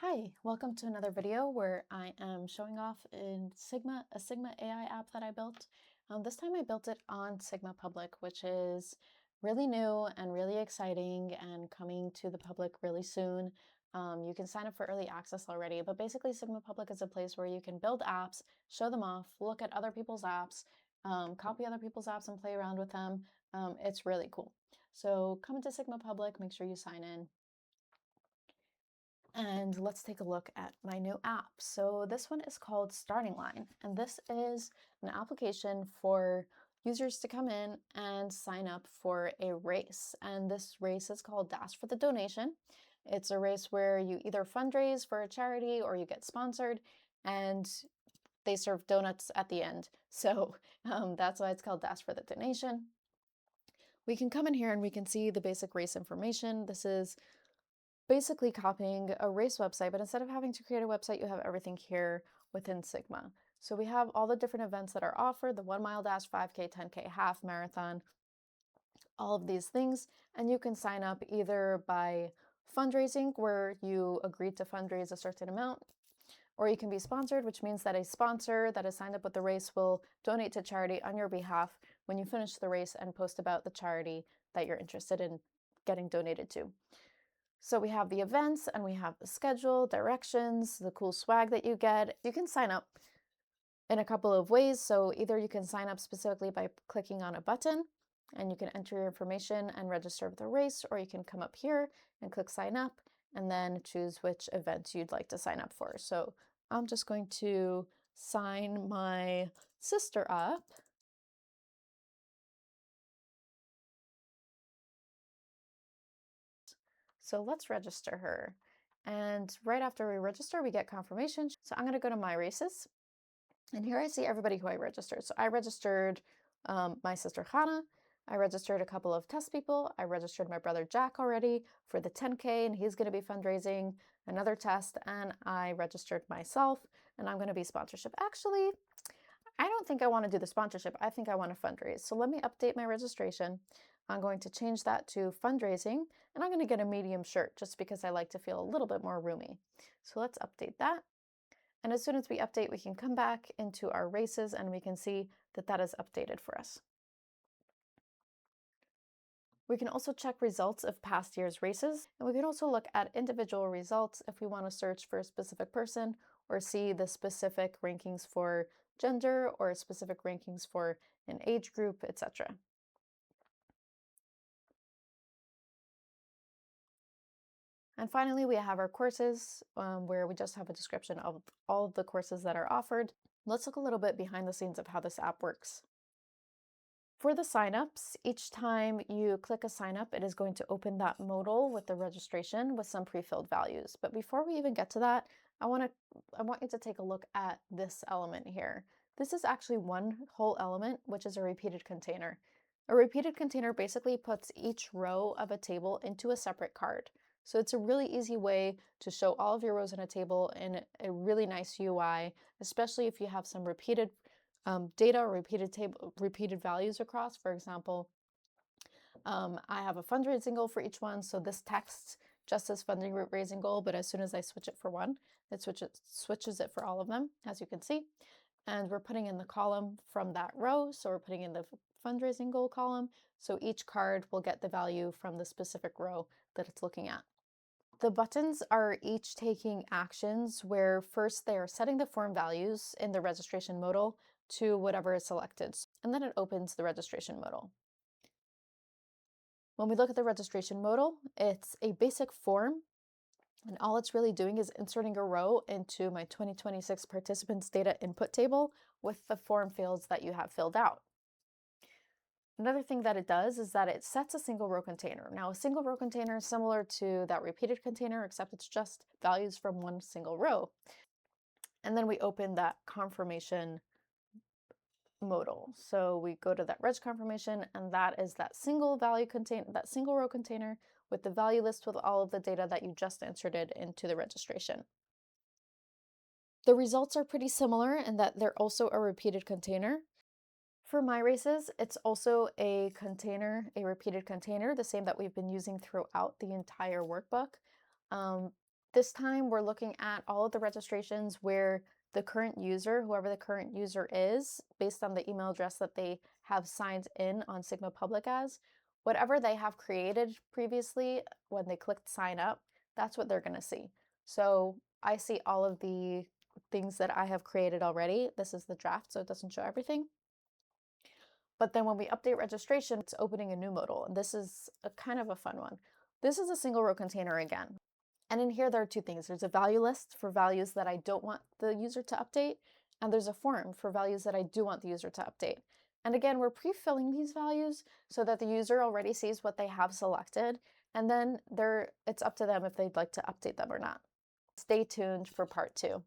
Hi, welcome to another video where I am showing off a Sigma AI app that I built. This time I built it on Sigma Public, which is really new and really exciting and coming to the public really soon. You can sign up for early access already, but basically Sigma Public is a place where you can build apps, show them off, look at other people's apps, copy other people's apps and play around with them. It's really cool. So come into Sigma Public, make sure you sign in. And let's take a look at my new app. So this one is called Starting Line, and this is an application for users to come in and sign up for a race. And this race is called Dash for the Donation. It's a race where you either fundraise for a charity or you get sponsored, and they serve donuts at the end. So that's why it's called Dash for the Donation. We can come in here and we can see the basic race information. This is basically copying a race website, but instead of having to create a website, you have everything here within Sigma. So we have all the different events that are offered, the 1 mile dash, 5K, 10K, half marathon, all of these things. And you can sign up either by fundraising, where you agree to fundraise a certain amount, or you can be sponsored, which means that a sponsor that is signed up with the race will donate to charity on your behalf when you finish the race and post about the charity that you're interested in getting donated to. So we have the events and we have the schedule, directions, the cool swag that you get. You can sign up in a couple of ways. So either you can sign up specifically by clicking on a button and you can enter your information and register with the race, or you can come up here and click sign up and then choose which event you'd like to sign up for. So I'm just going to sign my sister up. So let's register her. And right after we register, we get confirmation. So I'm going to go to my races. And here I see everybody who I registered. So I registered my sister Hannah. I registered a couple of test people. I registered my brother Jack already for the 10K, and he's going to be fundraising another test. And I registered myself, and I'm going to be sponsorship. Actually, I don't think I want to do the sponsorship. I think I want to fundraise. So let me update my registration. I'm going to change that to fundraising, and I'm going to get a medium shirt just because I like to feel a little bit more roomy. So let's update that. And as soon as we update, we can come back into our races and we can see that that is updated for us. We can also check results of past year's races, and we can also look at individual results if we want to search for a specific person or see the specific rankings for gender or specific rankings for an age group, etc. And finally, we have our courses where we just have a description of all of the courses that are offered. Let's look a little bit behind the scenes of how this app works. For the signups, each time you click a sign up, it is going to open that modal with the registration with some pre-filled values. But before we even get to that, I want you to take a look at this element here. This is actually one whole element, which is a repeated container. A repeated container basically puts each row of a table into a separate card. So it's a really easy way to show all of your rows in a table in a really nice UI, especially if you have some repeated data or repeated values across. For example, I have a fundraising goal for each one. So this text just says fundraising goal, but as soon as I switch it for one, it switches it for all of them, as you can see. And we're putting in the column from that row. So we're putting in the fundraising goal column. So each card will get the value from the specific row that it's looking at. The buttons are each taking actions where first they are setting the form values in the registration modal to whatever is selected, and then it opens the registration modal. When we look at the registration modal, it's a basic form, and all it's really doing is inserting a row into my 2026 participants data input table with the form fields that you have filled out. Another thing that it does is that it sets a single row container. Now, a single row container is similar to that repeated container, except it's just values from one single row. And then we open that confirmation modal. So we go to that reg confirmation, and that is that single row container with the value list with all of the data that you just inserted into the registration. The results are pretty similar in that they're also a repeated container. For my races, it's also a container, a repeated container, the same that we've been using throughout the entire workbook. This time we're looking at all of the registrations where the current user, whoever the current user is, based on the email address that they have signed in on Sigma Public as, whatever they have created previously when they clicked sign up, that's what they're going to see. So I see all of the things that I have created already. This is the draft, so it doesn't show everything. But then when we update registration, it's opening a new modal, and this is a kind of a fun one. This is a single row container again. And in here, there are two things. There's a value list for values that I don't want the user to update, and there's a form for values that I do want the user to update. And again, we're pre-filling these values so that the user already sees what they have selected, and then it's up to them if they'd like to update them or not. Stay tuned for part 2.